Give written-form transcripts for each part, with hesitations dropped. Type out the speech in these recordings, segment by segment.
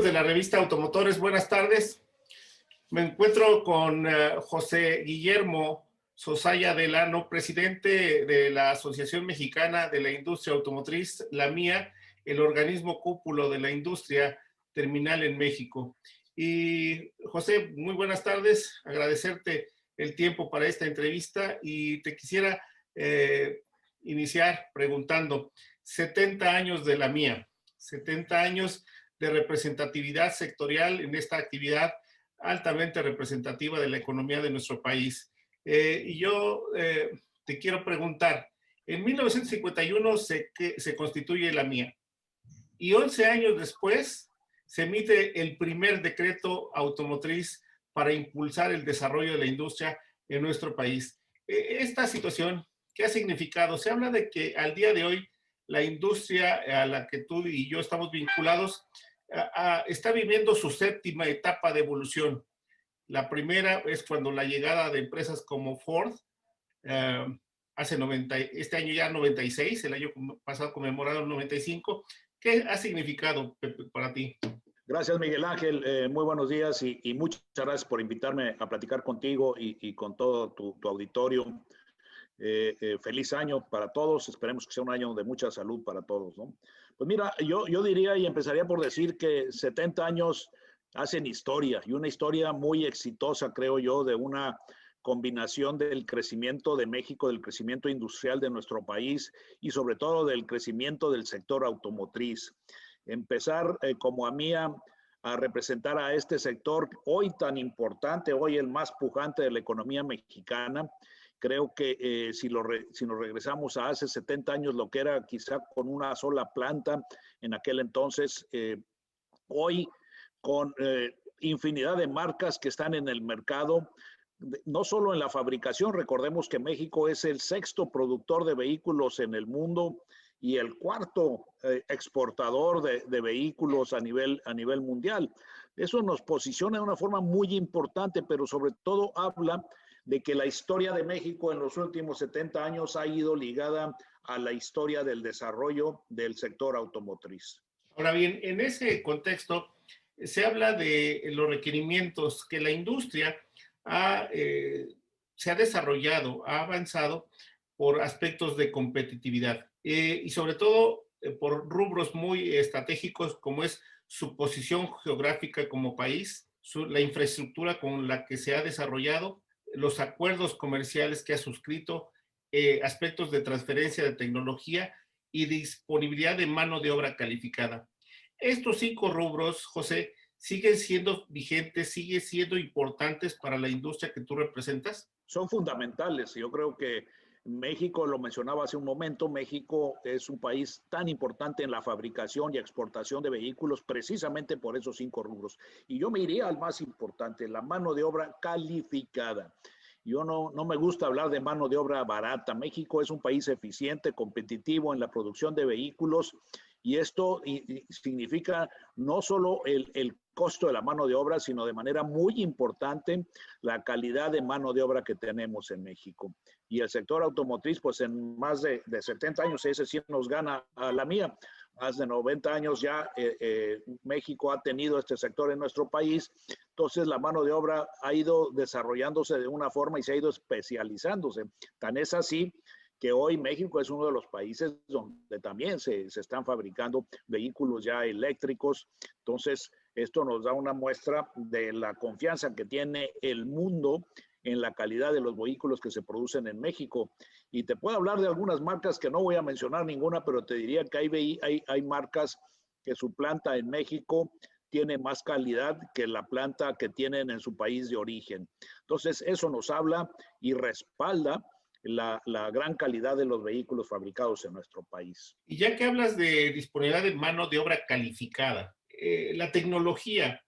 de la revista Automotores, buenas tardes. Me encuentro con José Guillermo Sosaya Delano, presidente de la Asociación Mexicana de la Industria Automotriz, la MIA, el organismo cúpulo de la industria terminal en México. Y José, muy buenas tardes, agradecerte el tiempo para esta entrevista y te quisiera iniciar preguntando, 70 años de la MIA, 70 años de representatividad sectorial en esta actividad altamente representativa de la economía de nuestro país. Y yo te quiero preguntar, en 1951 se constituye la MIA y 11 años después se emite el primer decreto automotriz para impulsar el desarrollo de la industria en nuestro país. Esta situación, ¿qué ha significado? Se habla de que al día de hoy la industria a la que tú y yo estamos vinculados está viviendo su séptima etapa de evolución. La primera es cuando la llegada de empresas como Ford, este año ya 96, el año pasado conmemoraron 95. ¿Qué ha significado, Pepe, para ti? Gracias, Miguel Ángel. Muy buenos días y muchas gracias por invitarme a platicar contigo y con todo tu auditorio. Feliz año para todos. Esperemos que sea un año de mucha salud para todos, ¿no? Pues mira, yo diría y empezaría por decir que 70 años hacen historia y una historia muy exitosa, creo yo, de una combinación del crecimiento de México, del crecimiento industrial de nuestro país y sobre todo del crecimiento del sector automotriz. Empezar como a mí a representar a este sector hoy tan importante, hoy el más pujante de la economía mexicana. Creo que si nos regresamos a hace 70 años, lo que era quizá con una sola planta en aquel entonces, hoy con infinidad de marcas que están en el mercado, no solo en la fabricación. Recordemos que México es el sexto productor de vehículos en el mundo y el cuarto exportador de vehículos a nivel mundial. Eso nos posiciona de una forma muy importante, pero sobre todo habla de que la historia de México en los últimos 70 años ha ido ligada a la historia del desarrollo del sector automotriz. Ahora bien, en ese contexto se habla de los requerimientos que la industria se ha desarrollado, ha avanzado por aspectos de competitividad y sobre todo por rubros muy estratégicos como es su posición geográfica como país, la infraestructura con la que se ha desarrollado, los acuerdos comerciales que ha suscrito, aspectos de transferencia de tecnología y disponibilidad de mano de obra calificada. Estos 5 rubros, José, ¿siguen siendo vigentes, siguen siendo importantes para la industria que tú representas? Son fundamentales. Yo creo que México, lo mencionaba hace un momento, México es un país tan importante en la fabricación y exportación de vehículos precisamente por esos 5 rubros. Y yo me iría al más importante, la mano de obra calificada. Yo no me gusta hablar de mano de obra barata. México es un país eficiente, competitivo en la producción de vehículos y esto significa no solo el costo de la mano de obra, sino de manera muy importante la calidad de mano de obra que tenemos en México. Y el sector automotriz, pues en más de 70 años, ese sí nos gana a la mía. Más de 90 años ya México ha tenido este sector en nuestro país. Entonces la mano de obra ha ido desarrollándose de una forma y se ha ido especializándose. Tan es así que hoy México es uno de los países donde también se están fabricando vehículos ya eléctricos. Entonces, esto nos da una muestra de la confianza que tiene el mundo en la calidad de los vehículos que se producen en México. Y te puedo hablar de algunas marcas que no voy a mencionar ninguna, pero te diría que hay marcas que su planta en México tiene más calidad que la planta que tienen en su país de origen. Entonces, eso nos habla y respalda la gran calidad de los vehículos fabricados en nuestro país. Y ya que hablas de disponibilidad de mano de obra calificada, la tecnología,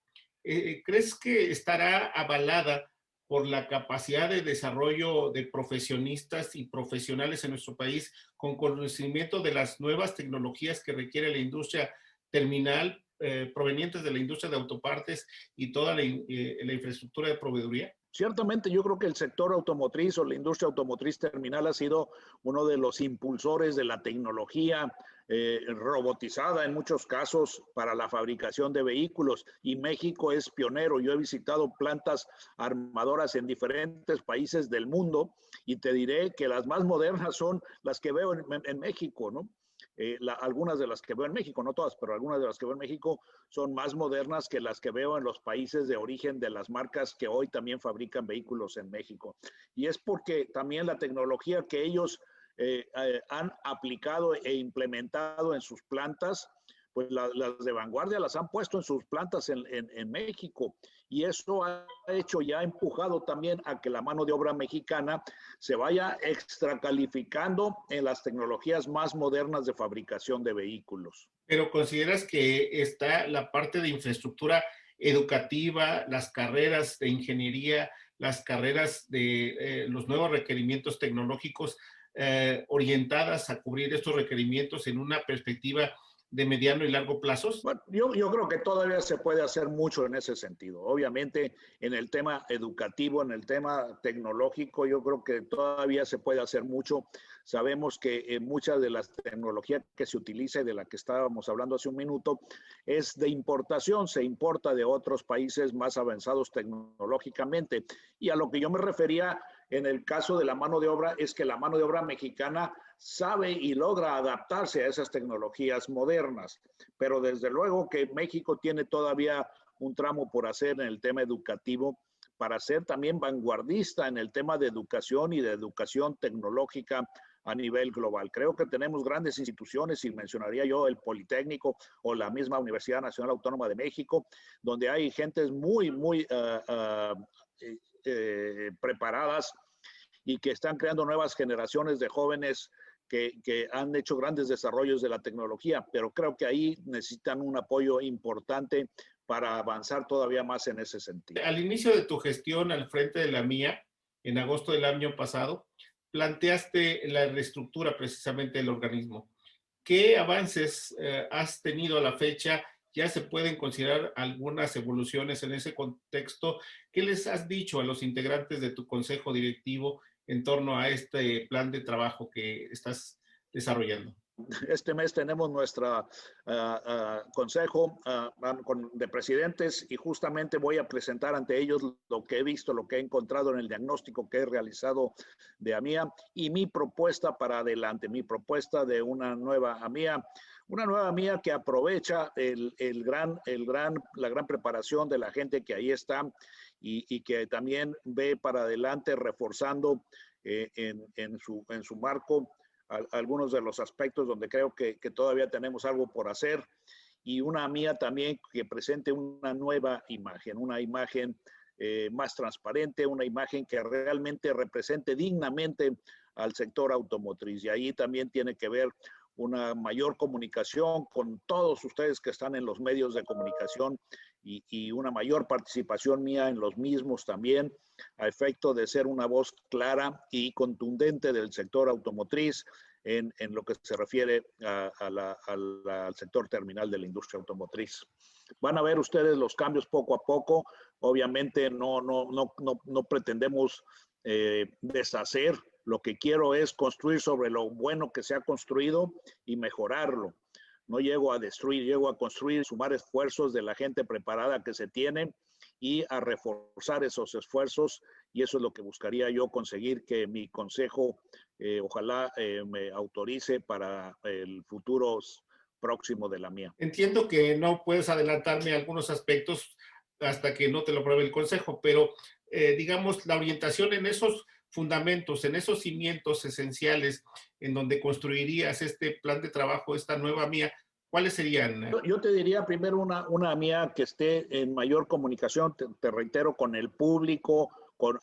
¿crees que estará avalada por la capacidad de desarrollo de profesionistas y profesionales en nuestro país con conocimiento de las nuevas tecnologías que requiere la industria terminal, provenientes de la industria de autopartes y toda la infraestructura de proveeduría? Ciertamente yo creo que el sector automotriz o la industria automotriz terminal ha sido uno de los impulsores de la tecnología robotizada en muchos casos para la fabricación de vehículos, y México es pionero. Yo he visitado plantas armadoras en diferentes países del mundo y te diré que las más modernas son las que veo en México, ¿no? Algunas de las que veo en México, no todas, pero algunas de las que veo en México son más modernas que las que veo en los países de origen de las marcas que hoy también fabrican vehículos en México. Y es porque también la tecnología que ellos han aplicado e implementado en sus plantas, pues las de vanguardia las han puesto en sus plantas en México, y eso ha hecho, ya ha empujado también a que la mano de obra mexicana se vaya extracalificando en las tecnologías más modernas de fabricación de vehículos. Pero ¿consideras que está la parte de infraestructura educativa, las carreras de ingeniería, las carreras de los nuevos requerimientos tecnológicos orientadas a cubrir estos requerimientos en una perspectiva de mediano y largo plazos? Bueno, yo creo que todavía se puede hacer mucho en ese sentido. Obviamente, en el tema educativo, en el tema tecnológico, yo creo que todavía se puede hacer mucho. Sabemos que mucha de la tecnología que se utiliza y de la que estábamos hablando hace un minuto es de importación, se importa de otros países más avanzados tecnológicamente. Y a lo que yo me refería en el caso de la mano de obra es que la mano de obra mexicana sabe y logra adaptarse a esas tecnologías modernas, pero desde luego que México tiene todavía un tramo por hacer en el tema educativo para ser también vanguardista en el tema de educación y de educación tecnológica a nivel global. Creo que tenemos grandes instituciones, y mencionaría yo el Politécnico o la misma Universidad Nacional Autónoma de México, donde hay gentes muy preparadas y que están creando nuevas generaciones de jóvenes que han hecho grandes desarrollos de la tecnología, pero creo que ahí necesitan un apoyo importante para avanzar todavía más en ese sentido. Al inicio de tu gestión al frente de la mía, en agosto del año pasado, planteaste la reestructura precisamente del organismo. ¿Qué avances has tenido a la fecha? ¿Ya se pueden considerar algunas evoluciones en ese contexto? ¿Qué les has dicho a los integrantes de tu consejo directivo en torno a este plan de trabajo que estás desarrollando? Este mes tenemos nuestro consejo de presidentes, y justamente voy a presentar ante ellos lo que he visto, lo que he encontrado en el diagnóstico que he realizado de AMIA y mi propuesta para adelante, mi propuesta de una nueva AMIA que aprovecha la gran preparación de la gente que ahí está, y que también ve para adelante reforzando en su marco algunos de los aspectos donde creo que todavía tenemos algo por hacer, y una mía también que presente una nueva imagen, más transparente, una imagen que realmente represente dignamente al sector automotriz. Y ahí también tiene que ver una mayor comunicación con todos ustedes que están en los medios de comunicación, y una mayor participación mía en los mismos también, a efecto de ser una voz clara y contundente del sector automotriz en lo que se refiere al sector terminal de la industria automotriz. Van a ver ustedes los cambios poco a poco. Obviamente no pretendemos deshacer. Lo que quiero es construir sobre lo bueno que se ha construido y mejorarlo. No llego a destruir, llego a construir, sumar esfuerzos de la gente preparada que se tiene y a reforzar esos esfuerzos, y eso es lo que buscaría yo conseguir, que mi consejo ojalá me autorice para el futuro próximo de la mía. Entiendo que no puedes adelantarme algunos aspectos hasta que no te lo apruebe el consejo, pero digamos, la orientación en esos fundamentos, en esos cimientos esenciales en donde construirías este plan de trabajo, esta nueva mía, ¿cuáles serían? Yo te diría primero una mía que esté en mayor comunicación, te reitero, con el público,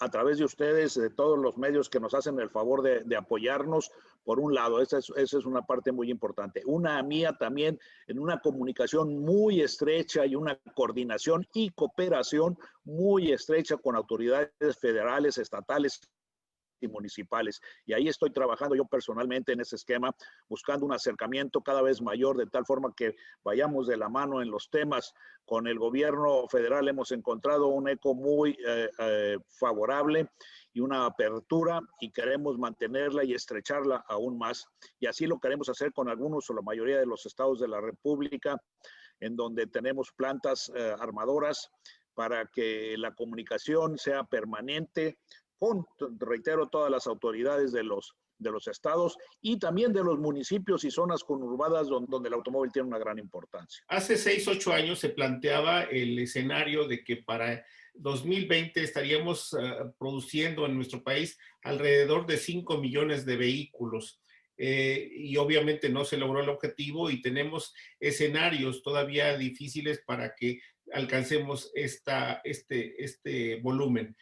a través de ustedes, de todos los medios que nos hacen el favor de apoyarnos. Por un lado, esa es una parte muy importante. Una mía también en una comunicación muy estrecha y una coordinación y cooperación muy estrecha con autoridades federales, estatales y municipales. Y ahí estoy trabajando yo personalmente en ese esquema, buscando un acercamiento cada vez mayor, de tal forma que vayamos de la mano en los temas. Con el gobierno federal hemos encontrado un eco muy favorable y una apertura, y queremos mantenerla y estrecharla aún más. Y así lo queremos hacer con algunos o la mayoría de los estados de la República, en donde tenemos plantas armadoras, para que la comunicación sea permanente con, reitero, todas las autoridades de los estados y también de los municipios y zonas conurbadas donde el automóvil tiene una gran importancia. Hace 6, 8 años se planteaba el escenario de que para 2020 estaríamos produciendo en nuestro país alrededor de 5 millones de vehículos. Y obviamente no se logró el objetivo y tenemos escenarios todavía difíciles para que alcancemos este volumen.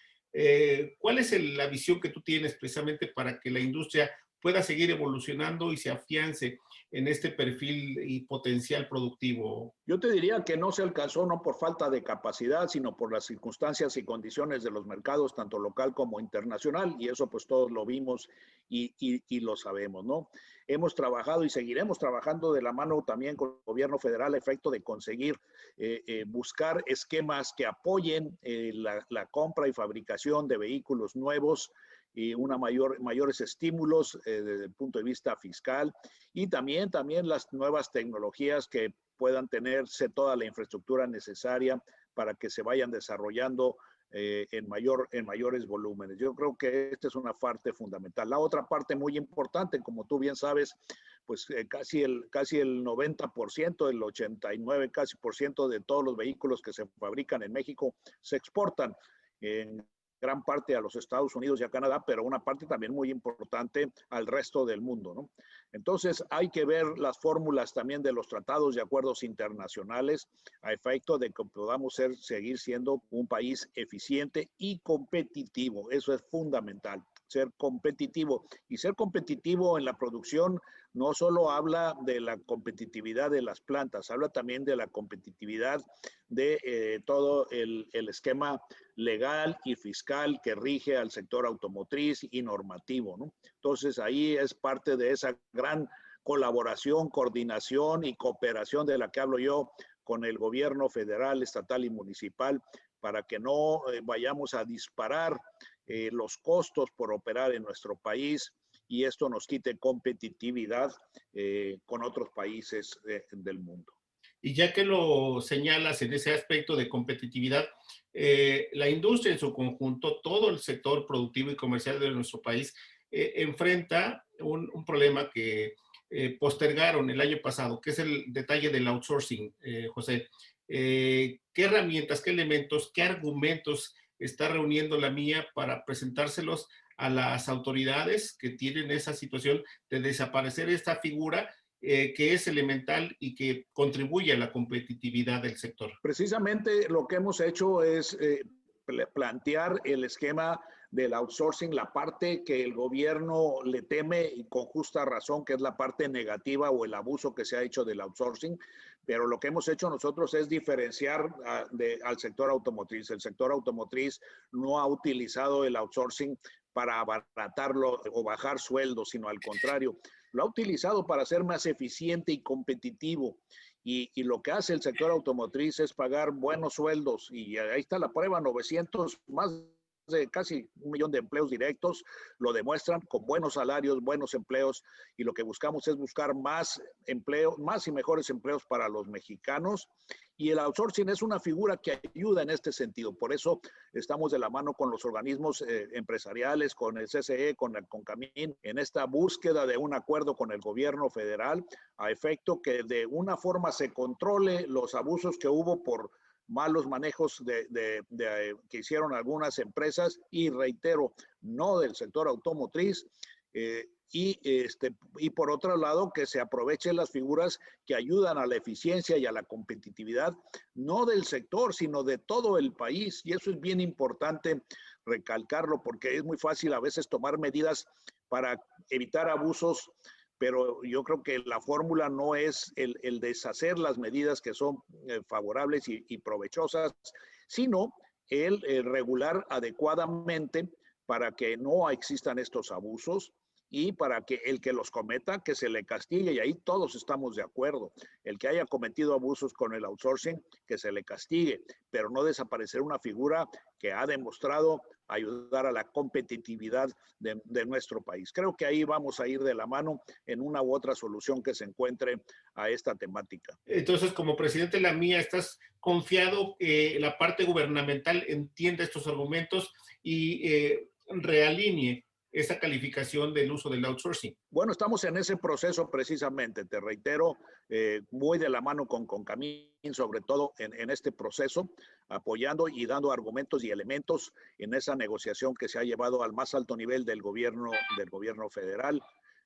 ¿Cuál es la visión que tú tienes precisamente para que la industria pueda seguir evolucionando y se afiance en este perfil y potencial productivo? Yo te diría que no se alcanzó no por falta de capacidad, sino por las circunstancias y condiciones de los mercados, tanto local como internacional, y eso pues todos lo vimos y lo sabemos, ¿no? Hemos trabajado y seguiremos trabajando de la mano también con el gobierno federal a efecto de conseguir buscar esquemas que apoyen la compra y fabricación de vehículos nuevos, y mayores estímulos desde el punto de vista fiscal, y también las nuevas tecnologías que puedan tenerse toda la infraestructura necesaria para que se vayan desarrollando en mayores volúmenes. Yo creo que esta es una parte fundamental. La otra parte muy importante, como tú bien sabes, pues casi el 90%, el 89 casi por ciento de todos los vehículos que se fabrican en México se exportan en gran parte a los Estados Unidos y a Canadá, pero una parte también muy importante al resto del mundo, ¿no? Entonces hay que ver las fórmulas también de los tratados y acuerdos internacionales a efecto de que podamos seguir siendo un país eficiente y competitivo. Eso es fundamental, ser competitivo. Y ser competitivo en la producción no solo habla de la competitividad de las plantas, habla también de la competitividad de todo el esquema legal y fiscal que rige al sector automotriz y normativo, ¿no? Entonces ahí es parte de esa gran colaboración, coordinación y cooperación de la que hablo yo con el gobierno federal, estatal y municipal, para que no vayamos a disparar los costos por operar en nuestro país y esto nos quite competitividad con otros países del mundo. Y ya que lo señalas en ese aspecto de competitividad, la industria en su conjunto, todo el sector productivo y comercial de nuestro país, enfrenta un problema que postergaron el año pasado, que es el detalle del outsourcing, José. ¿Qué herramientas, qué elementos, qué argumentos está reuniendo la mía para presentárselos a las autoridades que tienen esa situación de desaparecer esta figura que es elemental y que contribuye a la competitividad del sector? Precisamente lo que hemos hecho es plantear el esquema del outsourcing, la parte que el gobierno le teme y con justa razón, que es la parte negativa o el abuso que se ha hecho del outsourcing, pero lo que hemos hecho nosotros es diferenciar al sector automotriz. El sector automotriz no ha utilizado el outsourcing para abaratarlo o bajar sueldos, sino al contrario, lo ha utilizado para ser más eficiente y competitivo. Y lo que hace el sector automotriz es pagar buenos sueldos. Y ahí está la prueba, 900, más de casi 1 millón de empleos directos, lo demuestran con buenos salarios, buenos empleos. Y lo que buscamos es buscar más empleo, más y mejores empleos para los mexicanos. Y el outsourcing es una figura que ayuda en este sentido. Por eso estamos de la mano con los organismos empresariales, con el CCE, con el CONCAMIN, en esta búsqueda de un acuerdo con el gobierno federal a efecto que de una forma se controle los abusos que hubo por malos manejos que hicieron algunas empresas y reitero, no del sector automotriz, y por otro lado que se aprovechen las figuras que ayudan a la eficiencia y a la competitividad, no del sector, sino de todo el país. Y eso es bien importante recalcarlo porque es muy fácil a veces tomar medidas para evitar abusos, pero yo creo que la fórmula no es el deshacer las medidas que son favorables y provechosas, sino el regular adecuadamente para que no existan estos abusos y para que el que los cometa, que se le castigue, y ahí todos estamos de acuerdo. El que haya cometido abusos con el outsourcing, que se le castigue, pero no desaparecer una figura que ha demostrado ayudar a la competitividad de nuestro país. Creo que ahí vamos a ir de la mano en una u otra solución que se encuentre a esta temática. Entonces, como presidente de la mía, ¿estás confiado que la parte gubernamental entienda estos argumentos y realinee esa calificación del uso del outsourcing? Bueno, estamos en ese proceso precisamente, te reitero, muy de la mano con Camín, sobre todo en este proceso, apoyando y dando argumentos y elementos en esa negociación que se ha llevado al más alto nivel del gobierno federal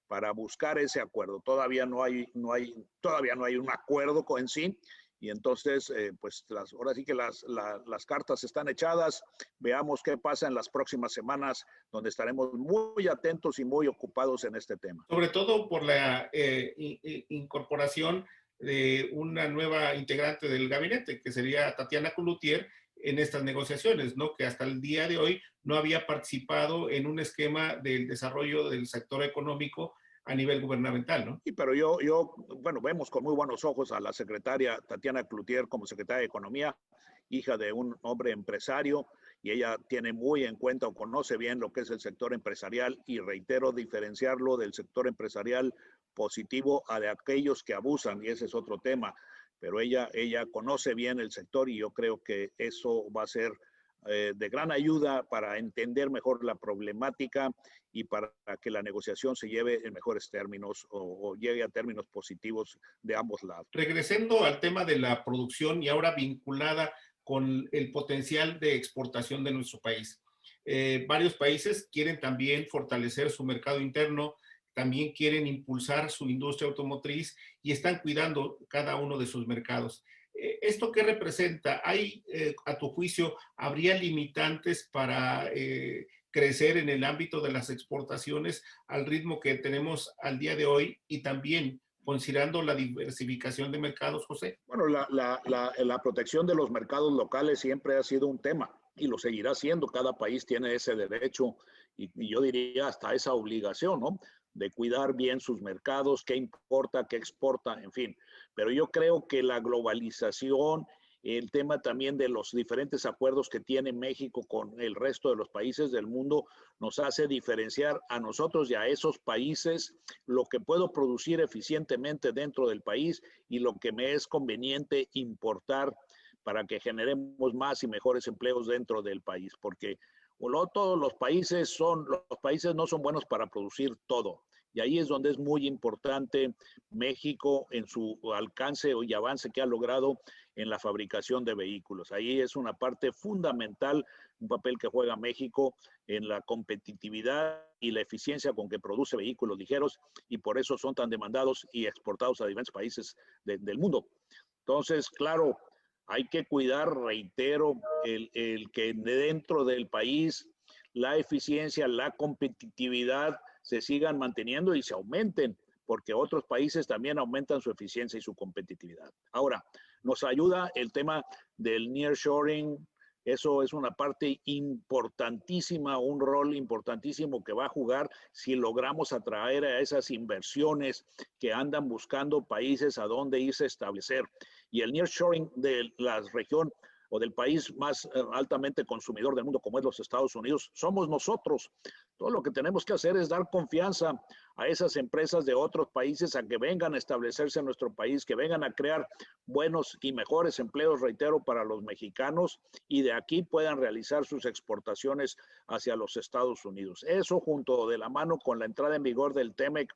para buscar ese acuerdo. Todavía no hay un acuerdo en sí, y entonces, pues ahora sí que las cartas están echadas. Veamos qué pasa en las próximas semanas, donde estaremos muy atentos y muy ocupados en este tema. Sobre todo por la incorporación de una nueva integrante del gabinete, que sería Tatiana Cloutier, en estas negociaciones, ¿no? Que hasta el día de hoy no había participado en un esquema del desarrollo del sector económico a nivel gubernamental, ¿no? Sí, pero bueno, vemos con muy buenos ojos a la secretaria Tatiana Cloutier como secretaria de Economía, hija de un hombre empresario, y ella tiene muy en cuenta o conoce bien lo que es el sector empresarial, y reitero, diferenciarlo del sector empresarial positivo a de aquellos que abusan, y ese es otro tema, pero ella conoce bien el sector, y yo creo que eso va a ser de gran ayuda para entender mejor la problemática y para que la negociación se lleve en mejores términos o llegue a términos positivos de ambos lados. Regresando al tema de la producción y ahora vinculada con el potencial de exportación de nuestro país. Varios países quieren también fortalecer su mercado interno, también quieren impulsar su industria automotriz y están cuidando cada uno de sus mercados. ¿Esto qué representa? ¿Hay, a tu juicio, habría limitantes para crecer en el ámbito de las exportaciones al ritmo que tenemos al día de hoy y también considerando la diversificación de mercados, José? Bueno, la protección de los mercados locales siempre ha sido un tema y lo seguirá siendo. Cada país tiene ese derecho y yo diría hasta esa obligación, ¿no? De cuidar bien sus mercados, qué importa, qué exporta, en fin. Pero yo creo que la globalización, el tema también de los diferentes acuerdos que tiene México con el resto de los países del mundo, nos hace diferenciar a nosotros y a esos países lo que puedo producir eficientemente dentro del país y lo que me es conveniente importar para que generemos más y mejores empleos dentro del país, porque todos los países no son buenos para producir todo. Y ahí es donde es muy importante México en su alcance y avance que ha logrado en la fabricación de vehículos. Ahí es una parte fundamental, un papel que juega México en la competitividad y la eficiencia con que produce vehículos ligeros, y por eso son tan demandados y exportados a diferentes países del mundo. Entonces, claro, hay que cuidar, reitero, el que dentro del país la eficiencia, la competitividad se sigan manteniendo y se aumenten, porque otros países también aumentan su eficiencia y su competitividad. Ahora, nos ayuda el tema del nearshoring. Eso es una parte importantísima, un rol importantísimo que va a jugar si logramos atraer a esas inversiones que andan buscando países a donde irse a establecer. Y el nearshoring de la región o del país más altamente consumidor del mundo, como es los Estados Unidos, somos nosotros. Todo lo que tenemos que hacer es dar confianza a esas empresas de otros países a que vengan a establecerse en nuestro país, que vengan a crear buenos y mejores empleos, reitero, para los mexicanos, y de aquí puedan realizar sus exportaciones hacia los Estados Unidos. Eso, junto de la mano con la entrada en vigor del TEMEC,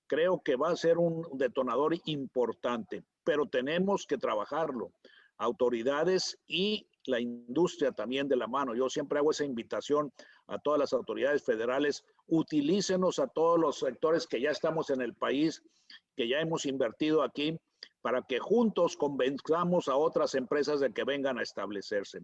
creo que va a ser un detonador importante, pero tenemos que trabajarlo. Autoridades y la industria también de la mano. Yo siempre hago esa invitación a todas las autoridades federales: utilícenos a todos los sectores que ya estamos en el país, que ya hemos invertido aquí, para que juntos convenzamos a otras empresas de que vengan a establecerse.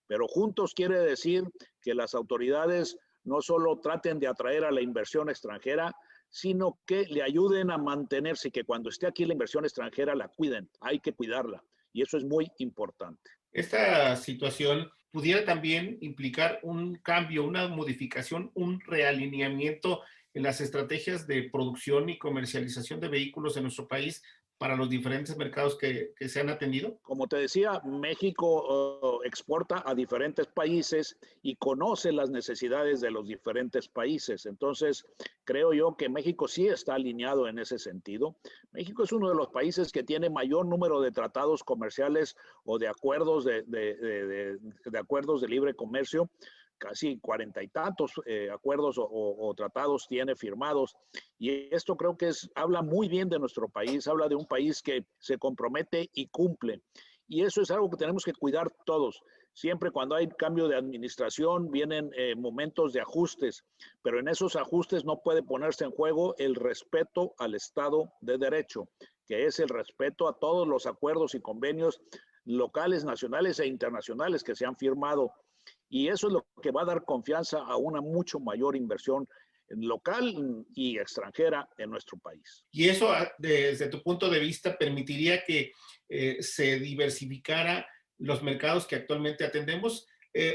Pero juntos quiere decir que las autoridades no solo traten de atraer a la inversión extranjera, sino que le ayuden a mantenerse y que cuando esté aquí la inversión extranjera la cuiden. Hay que cuidarla. Y eso es muy importante. Esta situación pudiera también implicar un cambio, una modificación, un realineamiento en las estrategias de producción y comercialización de vehículos en nuestro país para los diferentes mercados que se han atendido? Como te decía, México exporta a diferentes países y conoce las necesidades de los diferentes países. Entonces, creo yo que México sí está alineado en ese sentido. México es uno de los países que tiene mayor número de tratados comerciales o de acuerdos de acuerdos de libre comercio, casi 40 y tantos acuerdos o tratados tiene firmados. Y esto creo que habla muy bien de nuestro país, habla de un país que se compromete y cumple. Y eso es algo que tenemos que cuidar todos. Siempre cuando hay cambio de administración vienen momentos de ajustes, pero en esos ajustes no puede ponerse en juego el respeto al Estado de Derecho, que es el respeto a todos los acuerdos y convenios locales, nacionales e internacionales que se han firmado. Y eso es lo que va a dar confianza a una mucho mayor inversión local y extranjera en nuestro país. Y eso, desde tu punto de vista, permitiría que se diversificara los mercados que actualmente atendemos.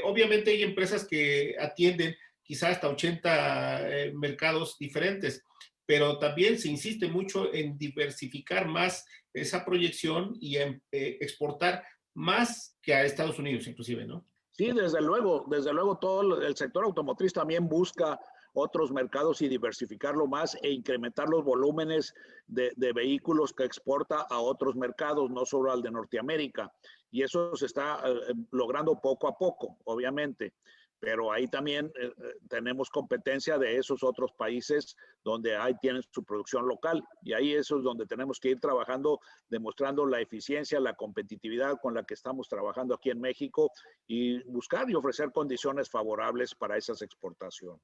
Obviamente hay empresas que atienden quizás hasta 80 mercados diferentes, pero también se insiste mucho en diversificar más esa proyección y en exportar más que a Estados Unidos, inclusive, ¿no? Sí, desde luego todo el sector automotriz también busca otros mercados y diversificarlo más e incrementar los volúmenes de vehículos que exporta a otros mercados, no solo al de Norteamérica. Y eso se está logrando poco a poco, obviamente. Pero ahí también tenemos competencia de esos otros países donde tienen su producción local. Y ahí eso es donde tenemos que ir trabajando, demostrando la eficiencia, la competitividad con la que estamos trabajando aquí en México y buscar y ofrecer condiciones favorables para esas exportaciones.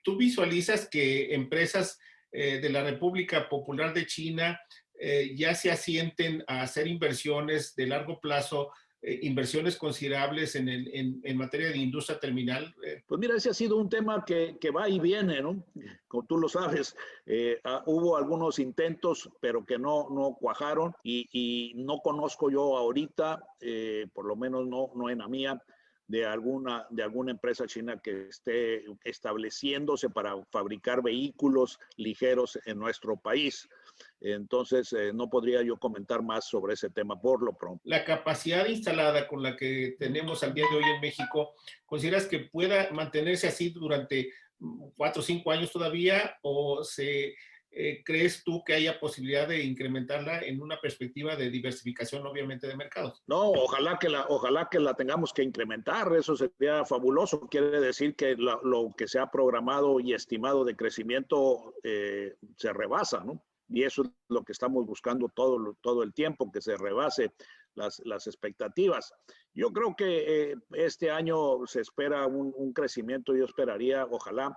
¿Tú visualizas que empresas de la República Popular de China ya se asienten a hacer inversiones de largo plazo, inversiones considerables en materia de industria terminal? Pues mira, ese ha sido un tema que va y viene, ¿no? Como tú lo sabes, hubo algunos intentos, pero que no cuajaron y no conozco yo ahorita, por lo menos no en la mía, de alguna empresa china que esté estableciéndose para fabricar vehículos ligeros en nuestro país. Entonces, no podría yo comentar más sobre ese tema por lo pronto. La capacidad instalada con la que tenemos al día de hoy en México, ¿consideras que pueda mantenerse así durante 4 o 5 años todavía? ¿O crees tú que haya posibilidad de incrementarla en una perspectiva de diversificación, obviamente, de mercados? No, ojalá que la tengamos que incrementar, eso sería fabuloso. Quiere decir que lo que se ha programado y estimado de crecimiento se rebasa, ¿no? Y eso es lo que estamos buscando todo el tiempo, que se rebase las expectativas. Yo creo que este año se espera un crecimiento, yo esperaría, ojalá,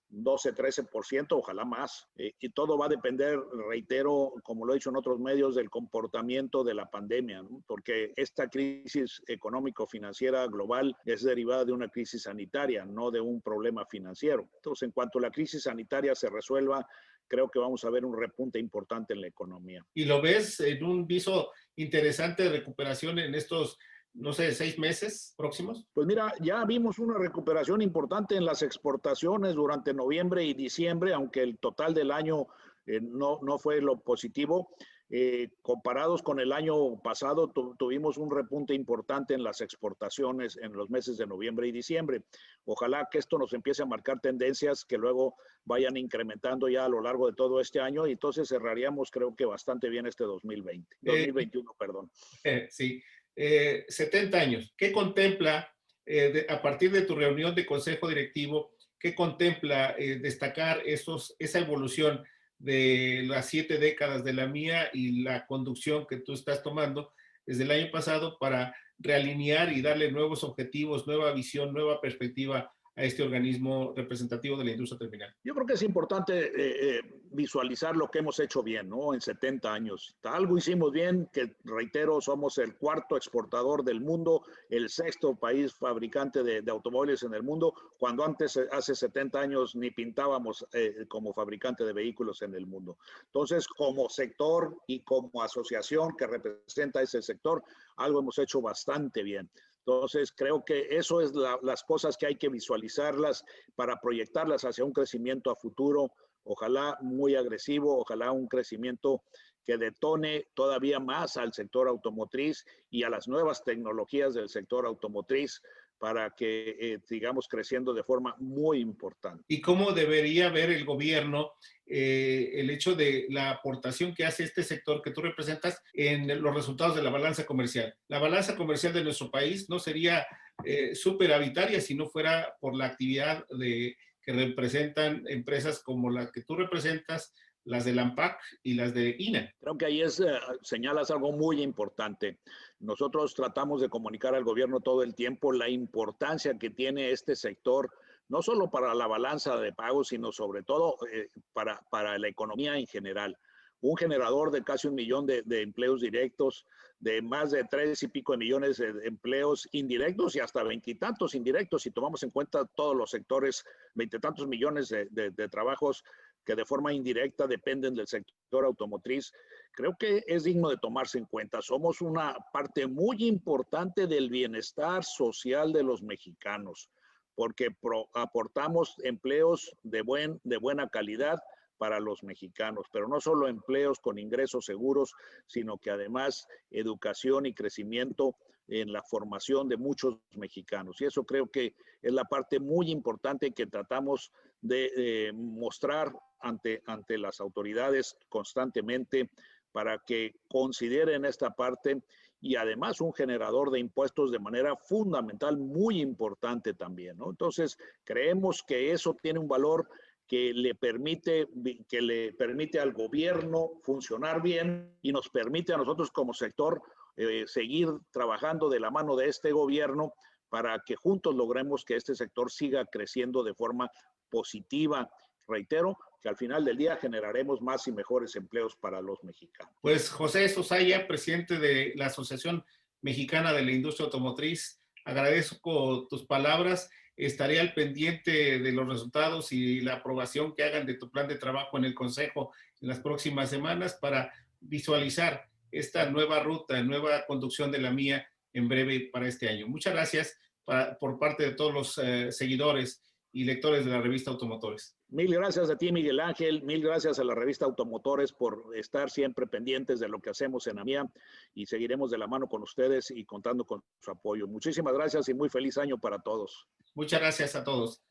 12-13%, ojalá más. Y todo va a depender, reitero, como lo he dicho en otros medios, del comportamiento de la pandemia, ¿no? Porque esta crisis económico-financiera global es derivada de una crisis sanitaria, no de un problema financiero. Entonces, en cuanto la crisis sanitaria se resuelva, creo que vamos a ver un repunte importante en la economía. ¿Y lo ves en un viso interesante de recuperación en estos, no sé, 6 meses próximos? Pues mira, ya vimos una recuperación importante en las exportaciones durante noviembre y diciembre, aunque el total del año no fue lo positivo. Comparados con el año pasado, tuvimos un repunte importante en las exportaciones en los meses de noviembre y diciembre. Ojalá que esto nos empiece a marcar tendencias que luego vayan incrementando ya a lo largo de todo este año y entonces cerraríamos creo que bastante bien este 2021, perdón. Sí. 70 años. ¿Qué contempla, a partir de tu reunión de consejo directivo, qué contempla destacar esa evolución de las 7 décadas de la mía y la conducción que tú estás tomando desde el año pasado para realinear y darle nuevos objetivos, nueva visión, nueva perspectiva a este organismo representativo de la industria terminal? Yo creo que es importante visualizar lo que hemos hecho bien, ¿no? En 70 años. Algo hicimos bien, que reitero, somos el 4º exportador del mundo, el 6º país fabricante de automóviles en el mundo, cuando antes, hace 70 años, ni pintábamos como fabricante de vehículos en el mundo. Entonces, como sector y como asociación que representa ese sector, algo hemos hecho bastante bien. Entonces, creo que eso es las cosas que hay que visualizarlas para proyectarlas hacia un crecimiento a futuro, ojalá muy agresivo, ojalá un crecimiento que detone todavía más al sector automotriz y a las nuevas tecnologías del sector automotriz para que sigamos creciendo de forma muy importante. ¿Y cómo debería ver el gobierno el hecho de la aportación que hace este sector que tú representas en los resultados de la balanza comercial? La balanza comercial de nuestro país no sería superavitaria si no fuera por la actividad que representan empresas como la que tú representas, las de la ANPAC y las de INA. Creo que ahí señalas algo muy importante. Nosotros tratamos de comunicar al gobierno todo el tiempo la importancia que tiene este sector, no solo para la balanza de pagos, sino sobre todo para la economía en general. Un generador de casi 1 millón de empleos directos, de más de 3 y pico de millones de empleos indirectos y hasta 20 y tantos indirectos, si tomamos en cuenta todos los sectores, 20 y tantos millones de trabajos que de forma indirecta dependen del sector automotriz, creo que es digno de tomarse en cuenta. Somos una parte muy importante del bienestar social de los mexicanos, porque aportamos empleos de buena calidad para los mexicanos, pero no solo empleos con ingresos seguros, sino que además educación y crecimiento en la formación de muchos mexicanos. Y eso creo que es la parte muy importante que tratamos de mostrar ante las autoridades constantemente para que consideren esta parte y además un generador de impuestos de manera fundamental, muy importante también, ¿no? Entonces, creemos que eso tiene un valor que le permite al gobierno funcionar bien y nos permite a nosotros como sector seguir trabajando de la mano de este gobierno para que juntos logremos que este sector siga creciendo de forma positiva. Reitero que al final del día generaremos más y mejores empleos para los mexicanos. Pues José Sosaya, presidente de la Asociación Mexicana de la Industria Automotriz, agradezco tus palabras. Estaré al pendiente de los resultados y la aprobación que hagan de tu plan de trabajo en el Consejo en las próximas semanas para visualizar esta nueva ruta, nueva conducción de la mía en breve para este año. Muchas gracias por parte de todos los seguidores y lectores de la revista Automotores. Mil gracias a ti, Miguel Ángel. Mil gracias a la revista Automotores por estar siempre pendientes de lo que hacemos en AMIA y seguiremos de la mano con ustedes y contando con su apoyo. Muchísimas gracias y muy feliz año para todos. Muchas gracias a todos.